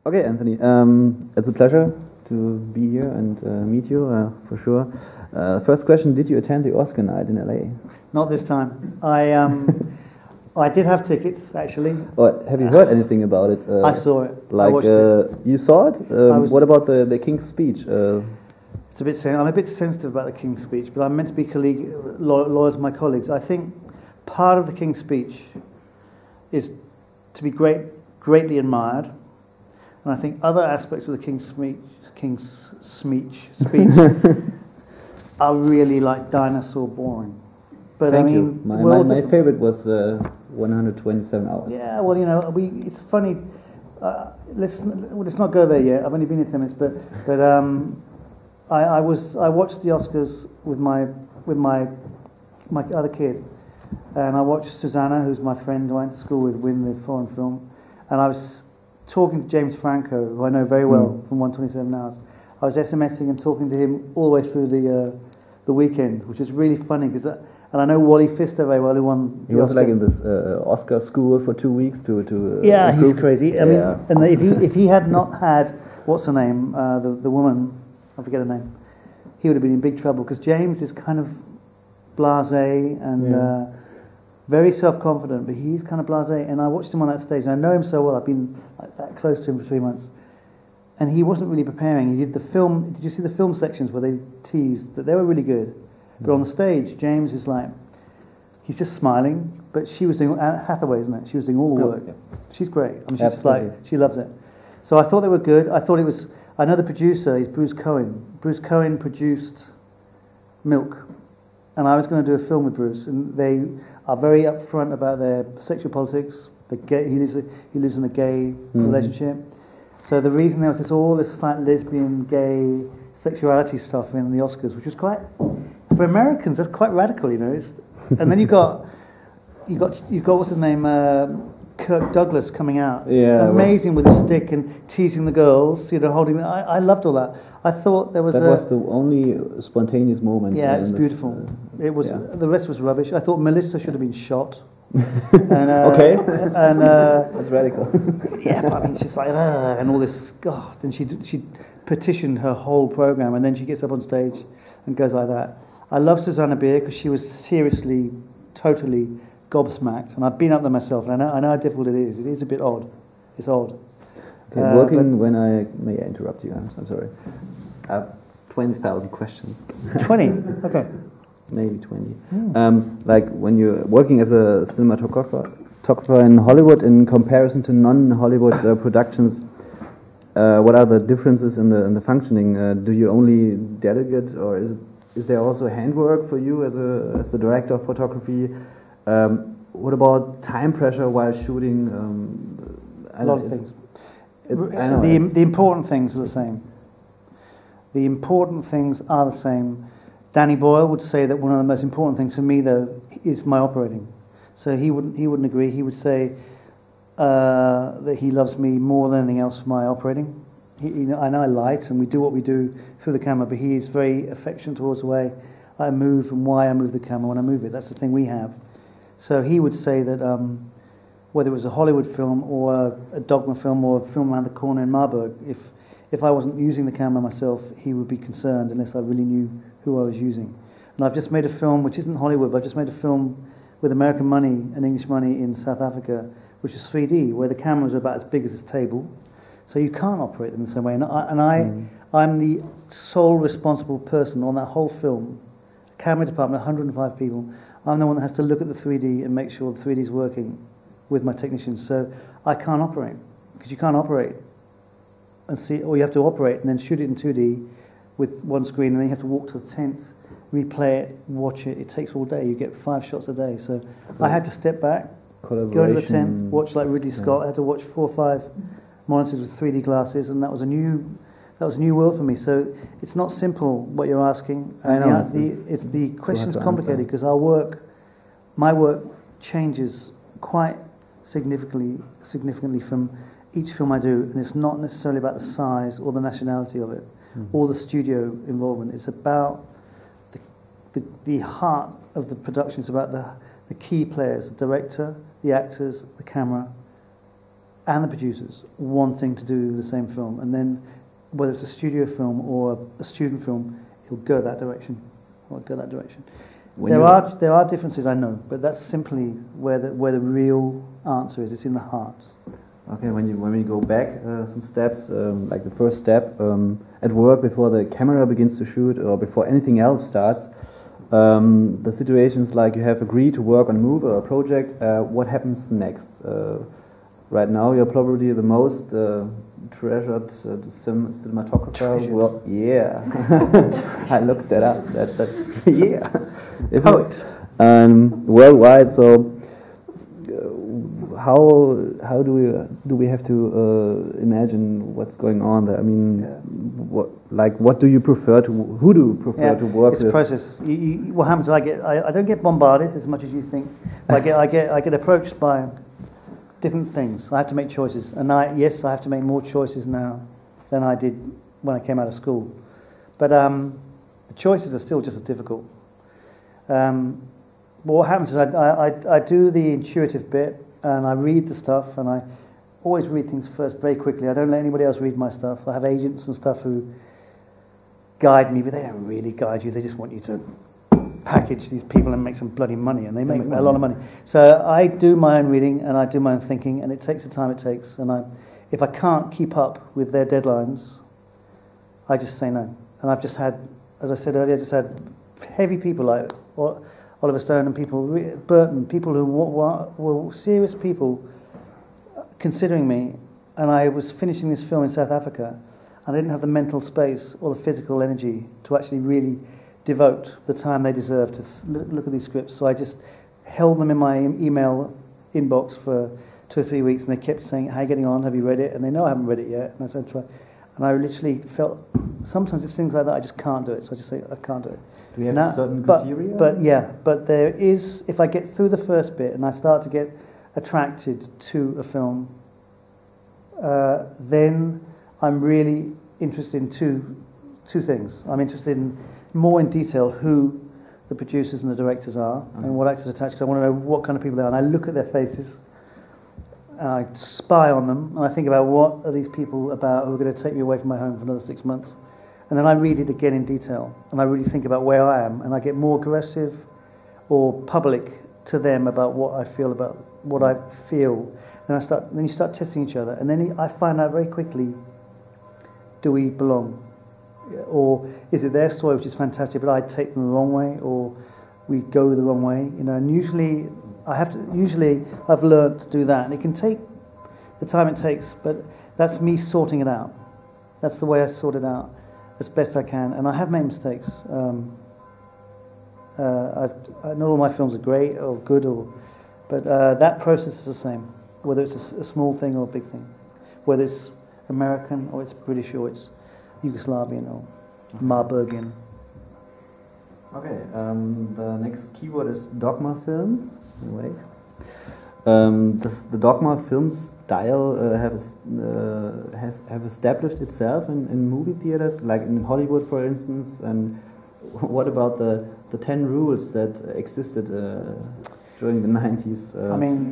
Okay, Anthony, it's a pleasure to be here and meet you, for sure. First question, did you attend the Oscar night in LA? Not this time. I did have tickets, actually. Or have you heard anything about it? I saw it. Like, I watched it. You saw it? What about the King's speech? It's a bit. I'm a bit sensitive about the King's speech, but I'm meant to be loyal to my colleagues. I think part of the King's speech is to be greatly admired, and I think other aspects of the King's speech are really like dinosaur boring. But Thank I mean, you. My favorite was 127 hours. Yeah, well, you know, it's funny. Let's not go there yet. I've only been here 10 minutes, but I watched the Oscars with my other kid, and I watched Susanna, who's my friend who I went to school with, win the foreign film, and I was talking to James Franco, who I know very well from 127 Hours. I was SMSing and talking to him all the way through the weekend, which is really funny because. And I know Wally Pfister very well, who won. He was Oscar. Like in this Oscar school for 2 weeks to. Yeah, he's crazy. I mean, and if he had not had what's her name, the woman, I forget her name, he would have been in big trouble because James is kind of blasé and very self-confident, but he's kind of blasé. And I watched him on that stage, and I know him so well. I've been like that close to him for 3 months, and he wasn't really preparing. He did the film. Did you see the film sections where they teased that they were really good? But on the stage, James is like, he's just smiling. But she was doing, Hathaway, isn't it? She was doing all the work. Yeah. She's great. I mean, she's like, she loves it. So I thought they were good. I thought it was, I know the producer is Bruce Cohen. Bruce Cohen produced Milk. And I was going to do a film with Bruce. And they are very upfront about their sexual politics. He lives in a gay relationship. So the reason there was all this like lesbian, gay, sexuality stuff in the Oscars, which was quite... For Americans, that's quite radical, you know. And then you got what's his name, Kirk Douglas coming out, amazing with a stick and teasing the girls, you know, holding. I loved all that. I thought there was. That was the only spontaneous moment. Yeah, it was beautiful. It was. The rest was rubbish. I thought Melissa should have been shot. And, okay. And that's radical. Yeah, but I mean, she's like, and all this. God, and she petitioned her whole program, and then she gets up on stage and goes like that. I love Susanna Bier because she was seriously, totally gobsmacked, and I've been up there myself, and I know how difficult it is. It is a bit odd. It's odd. Okay, may I interrupt you? I'm sorry. I have 20,000 questions. 20? Okay. Maybe 20. Like when you're working as a cinematographer in Hollywood in comparison to non-Hollywood productions, what are the differences in the functioning? Do you only delegate, or is there also handwork for you as the director of photography? What about time pressure while shooting? A lot of things. The important things are the same. The important things are the same. Danny Boyle would say that one of the most important things for me, though, is my operating. So he wouldn't agree. He would say that he loves me more than anything else for my operating. I know I light and we do what we do through the camera, but he is very affectionate towards the way I move and why I move the camera when I move it. That's the thing we have. So he would say that whether it was a Hollywood film or a dogma film or a film around the corner in Marburg, if I wasn't using the camera myself, he would be concerned unless I really knew who I was using. And I've just made a film, which isn't Hollywood, but I've just made a film with American money and English money in South Africa, which is 3D, where the cameras are about as big as this table. So you can't operate them in the same way. And I'm the sole responsible person on that whole film. Camera department, 105 people. I'm the one that has to look at the 3D and make sure the 3D is working with my technicians. So I can't operate, because you can't operate and see, or you have to operate and then shoot it in 2D with one screen, and then you have to walk to the tent, replay it, watch it. It takes all day. You get 5 shots a day. So I had to step back, go to the tent, watch like Ridley Scott. I had to watch 4 or 5 monitors with 3D glasses, and that was a new world for me. So it's not simple what you're asking. I know. The question's complicated because my work changes quite significantly from each film I do, and it's not necessarily about the size or the nationality of it, or the studio involvement. It's about the heart of the production. It's about the key players: the director, the actors, the camera, and the producers wanting to do the same film, and then whether it's a studio film or a student film, it'll go that direction. There are differences, I know, but that's simply where the real answer is. It's in the heart. Okay, when we go back some steps, like the first step at work before the camera begins to shoot or before anything else starts, the situations like you have agreed to work on a movie or a project, what happens next? Right now, you're probably the most treasured cinematographer. Treasured. Well, yeah, I looked that up. Yeah, Voigt. Worldwide. So, how do we have to imagine what's going on there? I mean, what do you prefer to? Who do you prefer to work with? It's a process. What happens? I don't get bombarded as much as you think. I get approached by different things. I have to make choices, and I have to make more choices now than I did when I came out of school. But the choices are still just as difficult. But what happens is I do the intuitive bit, and I read the stuff, and I always read things first very quickly. I don't let anybody else read my stuff. I have agents and stuff who guide me, but they don't really guide you. They just want you to package these people and make some bloody money, and they make a lot of money. So I do my own reading and I do my own thinking, and it takes the time it takes. And if I can't keep up with their deadlines, I just say no. And I've just had, as I said earlier, heavy people like Oliver Stone and Burton, people who were serious people considering me. And I was finishing this film in South Africa, and I didn't have the mental space or the physical energy to actually really devote the time they deserve to look at these scripts. So I just held them in my email inbox for 2 or 3 weeks, and they kept saying, "How are you getting on? Have you read it?" And they know I haven't read it yet. And I said, "Try." And I literally felt sometimes it's things like that I just can't do it. So I just say I can't do it. Do we have certain criteria? But there is. If I get through the first bit and I start to get attracted to a film, then I'm really interested in two things. I'm interested in more in detail who the producers and the directors are and what actors are attached, because I want to know what kind of people they are. And I look at their faces and I spy on them, and I think about what are these people about who are going to take me away from my home for another 6 months. And then I read it again in detail, and I really think about where I am, and I get more aggressive or public to them about what I feel about what I feel. Then you start testing each other, and then I find out very quickly, do we belong? Or is it their story, which is fantastic, but I take them the wrong way, or we go the wrong way? And usually I've learned to do that, and it can take the time it takes, but that's me sorting it out. That's the way I sort it out as best I can, and I have made mistakes. Not all my films are great or good, but that process is the same, whether it's a small thing or a big thing, whether it's American or it's British or it's Yugoslavian or Marburgian. Okay, the next keyword is dogma film. Wait. The dogma film style have established itself in movie theaters, like in Hollywood, for instance. And what about the 10 rules that existed during the 90s?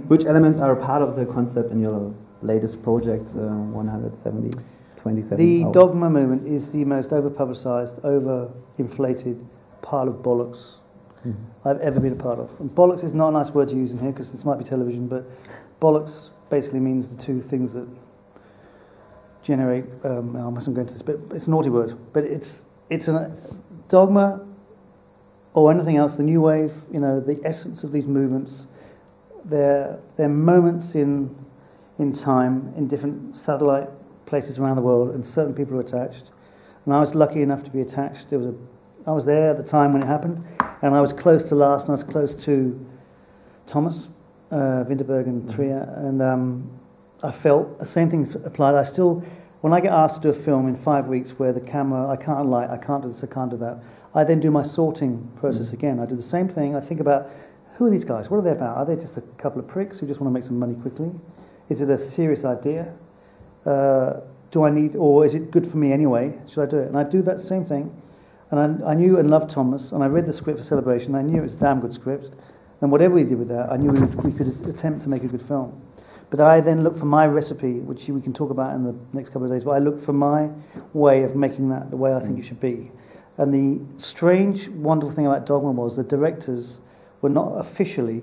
Which elements are a part of the concept in your latest project, 127 The hours? dogma movement is the most over-publicised, over-inflated pile of bollocks I've ever been a part of. And bollocks is not a nice word to use in here because this might be television, but bollocks basically means the two things that generate. I mustn't go into this, but it's a naughty word. But it's a dogma or anything else. The new wave, the essence of these movements. They're moments in time in different satellite places around the world, and certain people are attached. And I was lucky enough to be attached. I was there at the time when it happened, and I was close to Lars, and I was close to Thomas, Vinterberg and Trier, and I felt the same things applied. When I get asked to do a film in 5 weeks where the camera, I can't light, I can't do this, I can't do that, I then do my sorting process again. I do the same thing. I think about, who are these guys? What are they about? Are they just a couple of pricks who just want to make some money quickly? Is it a serious idea? Do I need, or is it good for me anyway? Should I do it? And I do that same thing. And I knew and loved Thomas, and I read the script for Celebration. I knew it was a damn good script. And whatever we did with that, I knew we could attempt to make a good film. But I then look for my recipe, which we can talk about in the next couple of days, but I look for my way of making that the way I think it should be. And the strange, wonderful thing about Dogma was the directors were not officially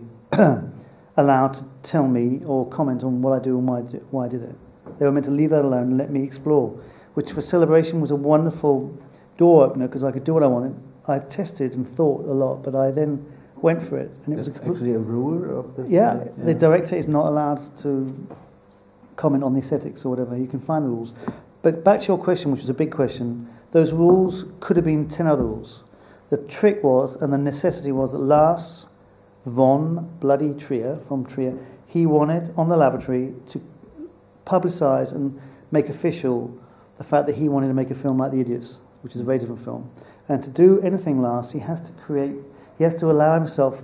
allowed to tell me or comment on what I do and why I did it. They were meant to leave that alone and let me explore, which for Celebration was a wonderful door opener because I could do what I wanted. I tested and thought a lot, but I then went for it. And it was actually a rule of this? Yeah, the director is not allowed to comment on the aesthetics or whatever. You can find the rules. But back to your question, which was a big question, those rules could have been 10 other rules. The trick was, and the necessity was, that Lars von Trier, from Trier, he wanted on the lavatory to publicise and make official the fact that he wanted to make a film like The Idiots, which is a very different film. And to do anything Lars, he has to allow himself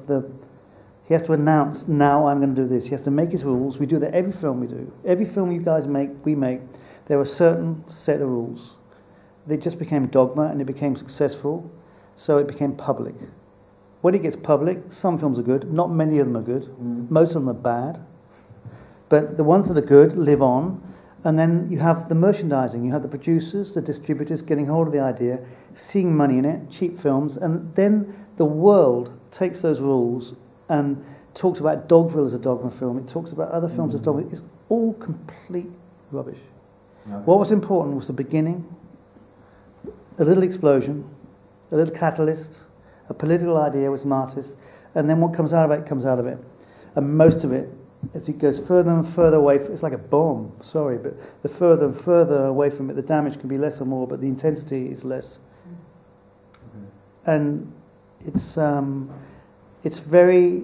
he has to announce, now I'm going to do this. He has to make his rules. We do that every film we do. Every film you guys make, there are a certain set of rules. They just became dogma and it became successful, so it became public. When it gets public, some films are good. Not many of them are good. Most of them are bad. But the ones that are good live on. And then you have the merchandising. You have the producers, the distributors getting hold of the idea, seeing money in it, cheap films. And then the world takes those rules and talks about Dogville as a dogma film. It talks about other films as dogma. It's all complete rubbish. Okay. What was important was the beginning, a little explosion, a little catalyst, a political idea was Martis, and then what comes out of it comes out of it. And most of it, as it goes further and further away, it's like a bomb, sorry, but the further and further away from it, the damage can be less or more, but the intensity is less. And it's very,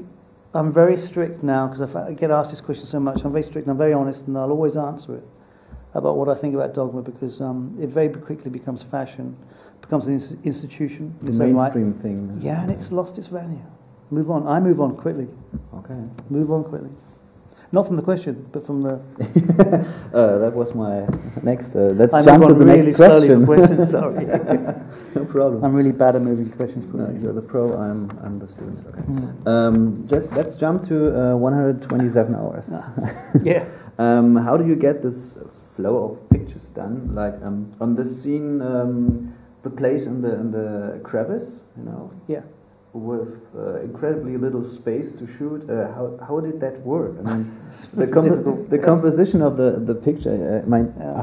I'm very strict now, because I get asked this question so much, I'm very strict and I'm very honest, and I'll always answer it about what I think about dogma, because it very quickly becomes fashion, becomes an institution. The mainstream thing. Yeah, and it's lost its value. Move on. I move on quickly. Okay. Move on quickly. Not from the question, but from the... that was my next... let's jump to the really next question. Questions, sorry. No problem. I'm really bad at moving questions. No, you're the pro, I'm the student. Okay. Let's jump to 127 hours. Yeah. How do you get this flow of pictures done? Like on this scene, the place in the crevice, you know? Yeah. With incredibly little space to shoot. How did that work? I mean, the composition of the picture.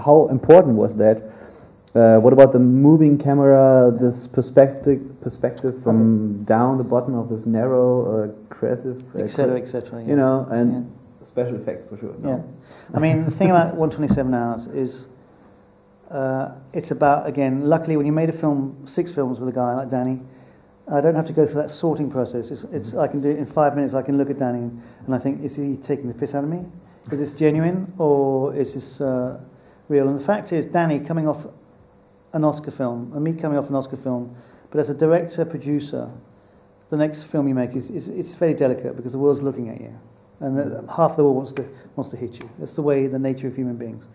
How important was that? What about the moving camera? This perspective from down the bottom of this narrow crescent, etc., etc. You know, and special effects for sure. No? Yeah, I mean the thing about 127 hours is it's about, again, luckily when you made a film, 6 films with a guy like Danny, I don't have to go through that sorting process. It's I can do it in 5 minutes. I can look at Danny and I think, is he taking the piss out of me? Is this genuine or is this real? And the fact is, Danny coming off an Oscar film, and me coming off an Oscar film, but as a director, producer, the next film you make it's very delicate because the world's looking at you, and half the world wants to hit you. That's the way, the nature of human beings.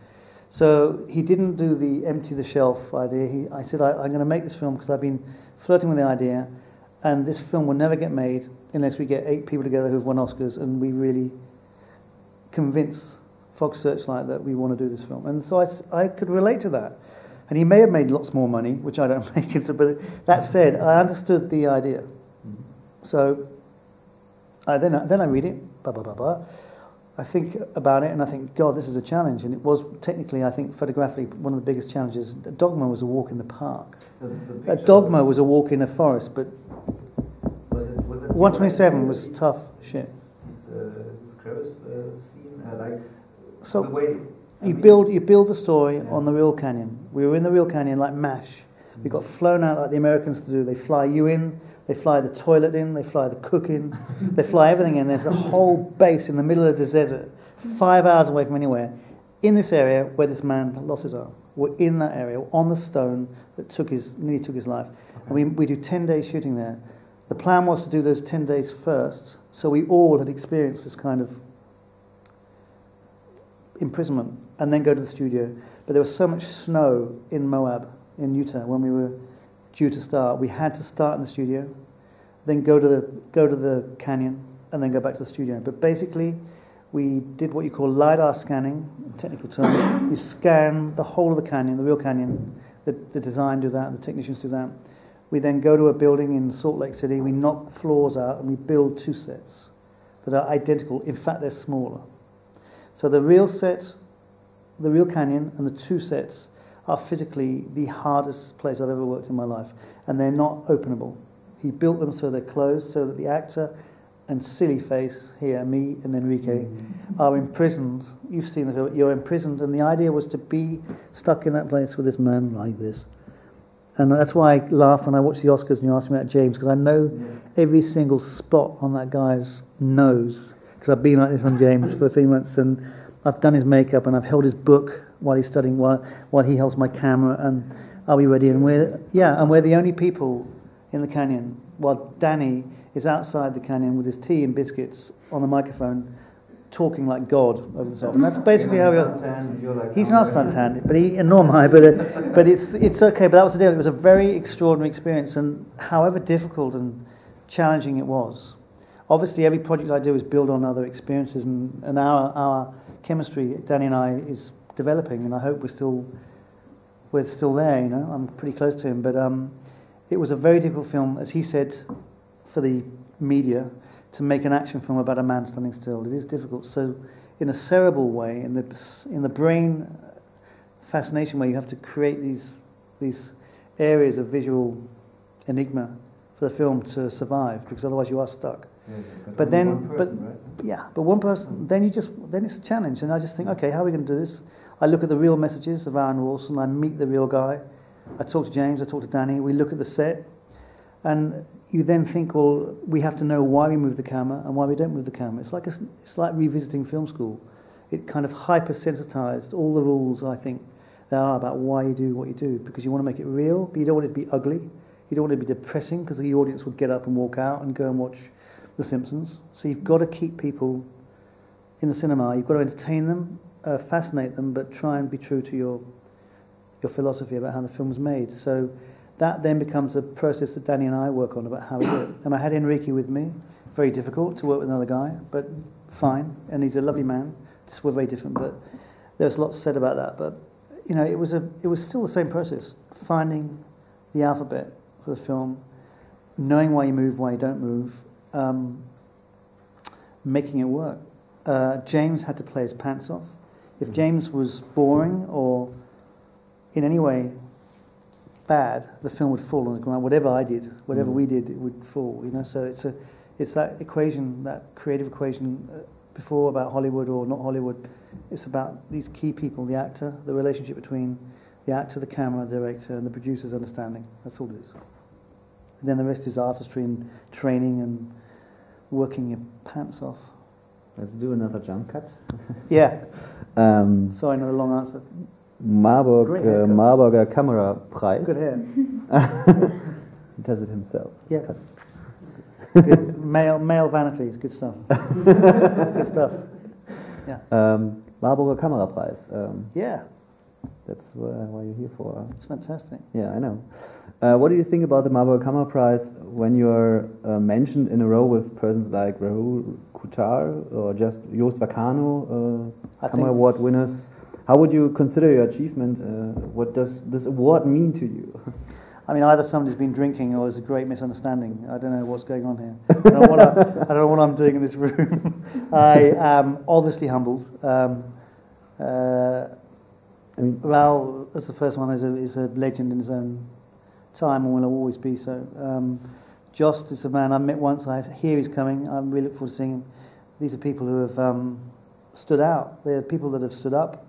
So he didn't do the empty the shelf idea. I said, I'm going to make this film because I've been flirting with the idea, and this film will never get made unless we get 8 people together who've won Oscars and we really convince Fox Searchlight that we want to do this film. And so I could relate to that. And he may have made lots more money, which I don't make it, but that said, I understood the idea. So then I read it, blah, blah, blah, blah. I think about it and I think, God, this is a challenge. And it was technically, I think, photographically, one of the biggest challenges. Dogma was a walk in the park. A Dogma was a walk in a forest, but was it 127 was tough shit. This crevice scene, so the way... You build the story on the real canyon. We were in the real canyon like MASH. We got flown out like the Americans to do. They fly you in, they fly the toilet in, they fly the cook in, they fly everything in. There's a whole base in the middle of the desert, 5 hours away from anywhere, in this area where this man lost his arm. We're in that area, on the stone that nearly took his life. Okay. And we do 10 days shooting there. The plan was to do those 10 days first, so we all had experienced this kind of imprisonment, and then go to the studio. But there was so much snow in Moab, in Utah, when we were due to start. We had to start in the studio, then go to the canyon, and then go back to the studio. But basically, We did what you call LiDAR scanning, technical term. You scan the whole of the canyon, the real canyon. The design do that, the technicians do that. We then go to a building in Salt Lake City, we knock floors out, and we build 2 sets that are identical. In fact, they're smaller. So the real set, the real canyon, and the 2 sets are physically the hardest place I've ever worked in my life, and they're not openable. He built them so they're closed, so that the actor and silly face here, me and Enrique, are imprisoned. You've seen the film, you're imprisoned, and the idea was to be stuck in that place with this man like this. And that's why I laugh when I watch the Oscars and you ask me about James, because I know every single spot on that guy's nose, because I've been like this on James for 3 months, and I've done his makeup, and I've held his book while he's studying, while he holds my camera, and are we ready? And we're the only people in the canyon, while Danny is outside the canyon with his tea and biscuits on the microphone, talking like God over the top. And that's basically how we are. He's not suntanned, but nor am I. But it's okay. But that was the deal. It was a very extraordinary experience, and however difficult and challenging it was. Obviously, every project I do is built on other experiences, and our chemistry, Danny and I, is developing, and I hope we're still there. You know, I'm pretty close to him, but it was a very difficult film, as he said, for the media, to make an action film about a man standing still. It is difficult. So, in a cerebral way, in the brain fascination way, you have to create these areas of visual enigma for the film to survive, because otherwise you are stuck. Yeah, but then, one person, right? Yeah, but one person. Then it's a challenge, and I just think, okay, how are we going to do this? I look at the real messages of Aaron Wilson. I meet the real guy. I talk to James. I talk to Danny. We look at the set, and you then think, well, we have to know why we move the camera and why we don't move the camera. It's like revisiting film school. It kind of hypersensitized all the rules, I think, there are about why you do what you do, because you want to make it real, but you don't want it to be ugly. You don't want it to be depressing, because the audience would get up and walk out and go and watch The Simpsons. So you've got to keep people in the cinema. You've got to entertain them, fascinate them, but try and be true to your philosophy about how the film was made. So that then becomes a process that Danny and I work on about how we do it. And I had Enrique with me. Very difficult to work with another guy, but fine. And he's a lovely man. Just we're very different, but there's lots said about that. But you know, it was still the same process. Finding the alphabet for the film, knowing why you move, why you don't move, making it work. James had to play his pants off. If James was boring or in any way bad, the film would fall on the ground. Whatever I did, whatever we did, it would fall. You know, so it's that equation, that creative equation before about Hollywood or not Hollywood. It's about these key people, the actor, the relationship between the actor, the camera, the director, and the producer's understanding. That's all it is. And then the rest is artistry and training and working your pants off. Let's do another jump cut. Yeah. Sorry, another long answer. Marburger Kamerapreis. Good hair. He does it himself. Yeah. Good. Male vanity is good stuff. Good stuff. Yeah. Marburger Kamerapreis. Yeah. That's what you're here for. It's fantastic. Yeah, I know. What do you think about the Marburger Kamerapreis when you're mentioned in a row with persons like Rahul Kutar or just Joost Vacano, Camera Award winners? How would you consider your achievement? What does this award mean to you? I mean, either somebody's been drinking or there's a great misunderstanding. I don't know what's going on here. I don't know what I'm doing in this room. I am obviously humbled. I mean, Raoul, as the first one, is a legend in his own time and will always be so. Jost is a man I met once. I hear he's coming. I really look forward to seeing him. These are people who have stood out. They're people that have stood out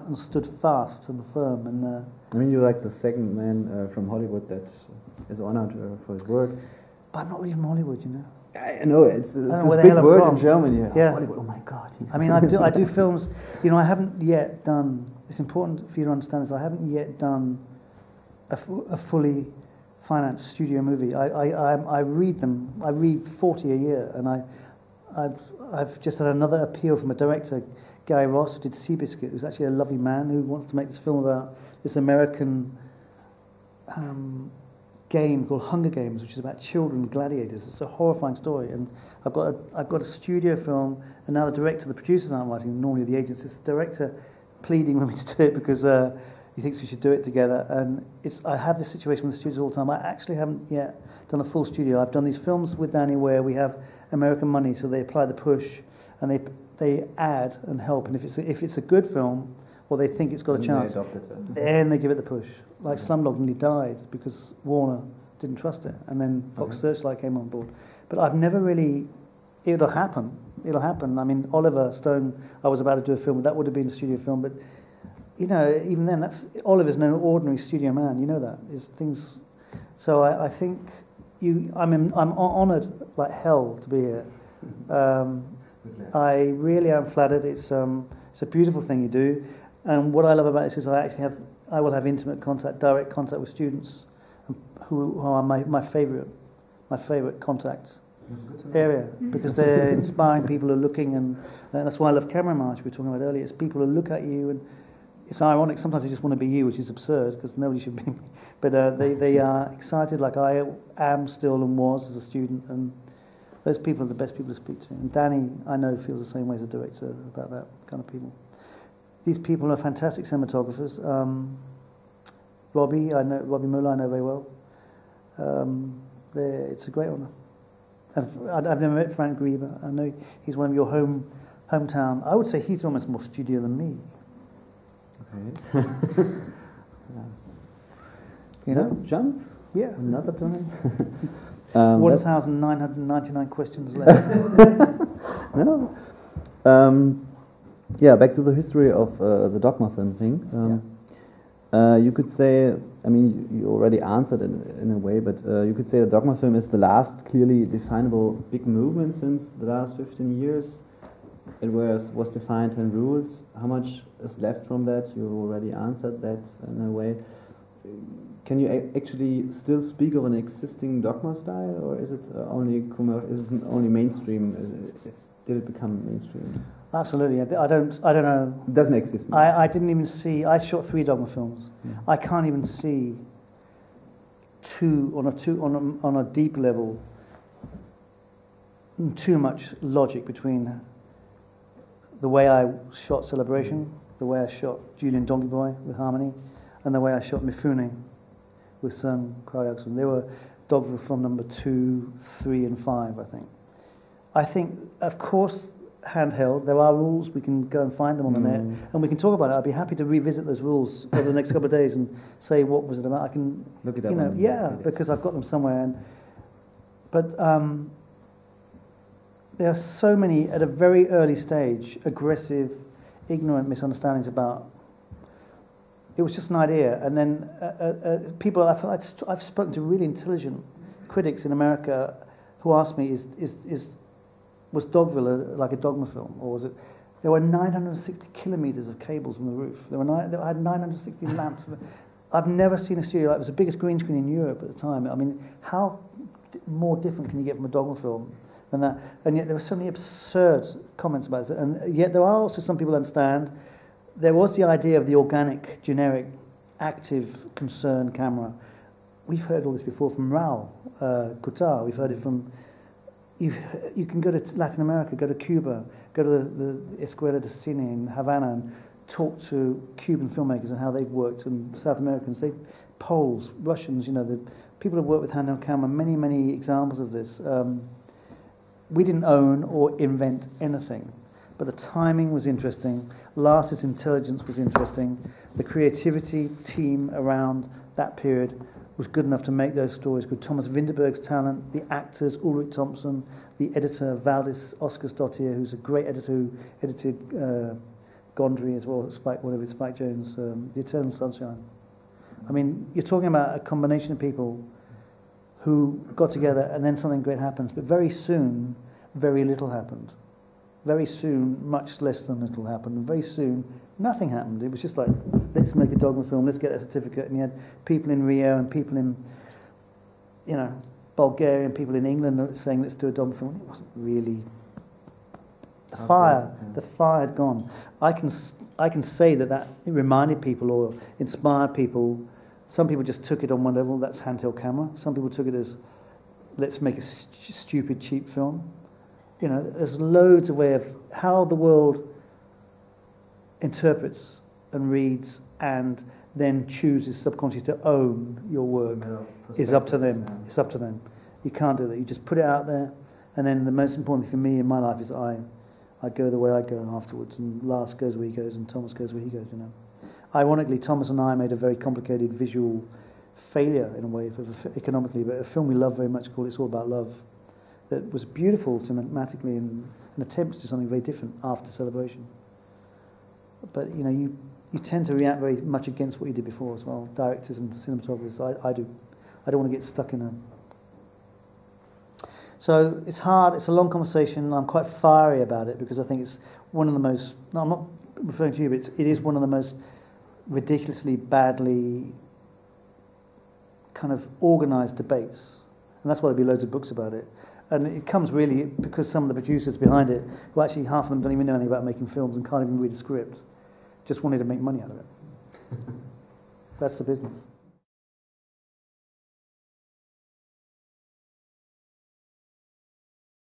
and stood fast and firm. And I mean, you're like the second man from Hollywood that is honored for his work. But I'm not really from Hollywood, you know. I know it's a big word in Germany. Yeah. Hollywood. Oh my God. I mean, I do films. You know, I haven't yet done. It's important for you to understand this. I haven't yet done a fully financed studio movie. I read them. I read 40 a year, and I've just had another appeal from a director, Gary Ross, who did Seabiscuit, who's actually a lovely man who wants to make this film about this American game called Hunger Games, which is about children gladiators. It's a horrifying story, and I've got a studio film, and now the director, the producers aren't writing. Normally the agents, it's the director pleading with me to do it because he thinks we should do it together. And I have this situation with the studios all the time. I actually haven't yet done a full studio. I've done these films with Danny where we have American money, so they apply the push, and they add and help. And if it's a good film, or they think it's got a chance, then they give it the push. Like Slumdog nearly died because Warner didn't trust it, and then Fox Searchlight came on board. But I've never really. It'll happen. I mean, Oliver Stone, I was about to do a film, that would have been a studio film, but you know, even then, Oliver's no ordinary studio man. You know that. It's things. So I think I'm honoured like hell to be here. I really am flattered. It's a beautiful thing you do, and what I love about this is I will have intimate contact, direct contact with students who are my favourite contacts area, because they're inspiring people who are looking, and that's why I love Camera March we were talking about earlier. It's people who look at you, and it's ironic, sometimes they just want to be you, which is absurd because nobody should be, but they are excited like I am still and was as a student, and those people are the best people to speak to. And Danny, I know, feels the same way as a director about that kind of people. These people are fantastic cinematographers. Robbie Muller, I know very well. It's a great honour. I've never met Frank Grieber. I know he's one of your hometown. I would say he's almost more studio than me. Okay. You know? Let's jump. Yeah. Another time. 1,999 questions left. No. Yeah, back to the history of the dogma film thing. You could say, I mean, you already answered it in a way, but you could say the dogma film is the last clearly definable big movement since the last 15 years. It was defined 10 rules. How much is left from that? You already answered that in a way. Can you actually still speak of an existing dogma style, or is it only mainstream? Did it become mainstream? Absolutely. I don't know. It doesn't exist. I didn't even see. I shot 3 dogma films. I can't even see on a deep level. Too much logic between the way I shot Celebration, the way I shot Julian Donkey Boy with Harmony, and the way I shot Mifune with some choreography. They were Dogville film number 2, 3, and 5, I think. I think, of course, handheld, there are rules. We can go and find them on the net, and we can talk about it. I'd be happy to revisit those rules over the next couple of days and say what was it about. I can look it up. Because I've got them somewhere. But there are so many at a very early stage, aggressive, ignorant misunderstandings about. It was just an idea, and then people. I've spoken to really intelligent critics in America who asked me, was Dogville like a dogma film, or was it? There were 960 kilometers of cables in the roof. I had 960 lamps. I've never seen a studio like it. It was the biggest green screen in Europe at the time. I mean, how more different can you get from a dogma film than that? And yet there were so many absurd comments about it. And yet there are also some people that understand. There was the idea of the organic, generic, active, concerned camera. We've heard all this before from Raul Cotar. We've heard it from. You can go to Latin America, go to Cuba, go to the Escuela de Cine in Havana and talk to Cuban filmmakers and how they've worked, and South Americans, Poles, Russians, the people who've worked with handheld camera, many, many examples of this. We didn't own or invent anything, but the timing was interesting. Lars's intelligence was interesting. The creativity team around that period was good enough to make those stories good. Thomas Vinterberg's talent, the actors, Ulrich Thompson, the editor, Valdis Oscarsdottir, who's a great editor who edited Gondry as well, Spike Jones, The Eternal Sunshine. I mean, you're talking about a combination of people who got together and then something great happens, but very soon, very little happened. Very soon, much less than little happened. And very soon, nothing happened. It was just like, let's make a dogma film, let's get a certificate. And you had people in Rio and people in, Bulgaria and people in England saying, let's do a dogma film. It wasn't really. The fire had gone. I can say that it reminded people or inspired people Some people just took it on one level, that's handheld camera. Some people took it as, let's make a stupid, cheap film. You know, there's loads of ways of how the world interprets and reads and then chooses subconsciously to own your work is up to them. Yeah. It's up to them. You can't do that. You just put it out there, and then the most important thing for me in my life is I go the way I go afterwards, and Lars goes where he goes, and Thomas goes where he goes, you know. Ironically, Thomas and I made a very complicated visual failure in a way, economically, but a film we love very much called It's All About Love, that was beautiful thematically and an attempt to do something very different after Celebration. But, you know, you tend to react very much against what you did before as well, directors and cinematographers. I do. I don't want to get stuck in a... So it's hard, it's a long conversation. I'm quite fiery about it because I think it's one of the most... No, I'm not referring to you, but it is one of the most ridiculously badly kind of organised debates. And that's why there'll be loads of books about it. And it comes really because some of the producers behind it, who actually half of them don't even know anything about making films and can't even read a script, just wanted to make money out of it. That's the business.